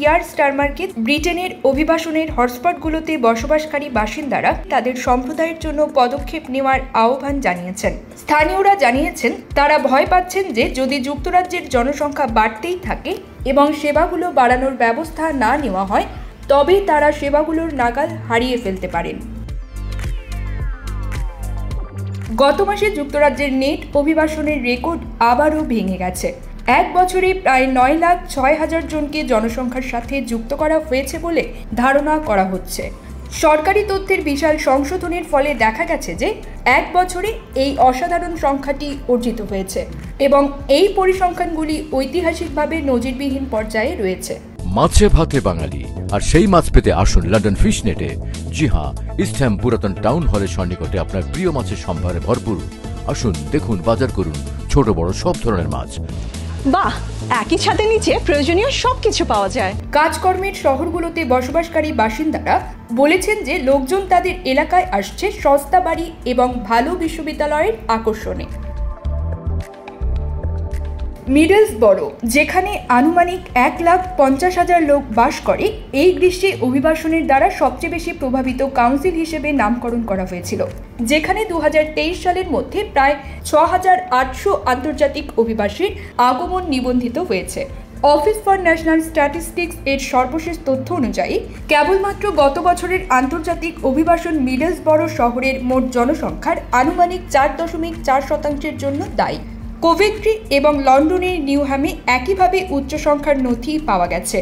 কিয়ার স্টারমারকে ব্রিটেনের অভিবাসনের হটস্পটগুলোতে বসবাসকারী বাসিন্দারা তাদের সম্প্রদায়ের জন্য পদক্ষেপ নেওয়ার আহ্বান জানিয়েছেন। স্থানীয়রা জানিয়েছেন তারা ভয় পাচ্ছেন যে যদি যুক্তরাজ্যের জনসংখ্যা বাড়তেই থাকে এবং সেবাগুলো বাড়ানোর ব্যবস্থা না নেওয়া হয় তবে তারা সেবাগুলোর নাগাল হারিয়ে ফেলতে পারেন। গত মাসে যুক্তরাজ্যের নেট অভিবাসনের রেকর্ড আবারও ভেঙে গেছে। এক বছরে প্রায় 9,06,000 জনকে জনসংখ্যার সাথে যুক্ত করা হয়েছে বলে ধারণা করা হচ্ছে। সরকারি তথ্যের বিশাল সংশোধনের ফলে দেখা গেছে যে এক বছরে এই অসাধারণ সংখ্যাটি অর্জিত হয়েছে এবং এই পরিসংখ্যানগুলি ঐতিহাসিকভাবে নজিরবিহীন পর্যায়ে রয়েছে। মাছে ভাতে বাঙালি, আর সেই মাছ পেতে আসুন লন্ডন ফিশ নেটে। জি হ্যাঁ, ইস্ট হ্যাম পুরাতন টাউন হলের সন্নিকটে আপনার প্রিয় মাছের সম্ভারে ভরপুর। আসুন, দেখুন, বাজার করুন ছোট বড় সব ধরনের মাছ। বাহ, একই ছাদের নিচে প্রয়োজনীয় সবকিছু পাওয়া যায়। কাজকর্মের শহরগুলোতে বসবাসকারী বাসিন্দারা বলেছেন যে লোকজন তাদের এলাকায় আসছে সস্তা বাড়ি এবং ভালো বিশ্ববিদ্যালয়ের আকর্ষণে। মিডলসবরো, যেখানে আনুমানিক 1,50,000 লোক বাস করে, এই গ্রীষ্মে অভিবাসনের দ্বারা সবচেয়ে বেশি প্রভাবিত কাউন্সিল হিসেবে নামকরণ করা হয়েছিল, যেখানে 2023 সালের মধ্যে প্রায় 6,800 আন্তর্জাতিক অভিবাসীর আগমন নিবন্ধিত হয়েছে। অফিস ফর ন্যাশনাল স্ট্যাটিস্টিক্স এর সর্বশেষ তথ্য অনুযায়ী কেবলমাত্র গত বছরের আন্তর্জাতিক অভিবাসন মিডলসবরো শহরের মোট জনসংখ্যার আনুমানিক 4.4% জন্য দায়ী। কোভেন্ট্রি এবং লন্ডনের নিউহ্যামে একইভাবে উচ্চ সংখ্যার নথি পাওয়া গেছে।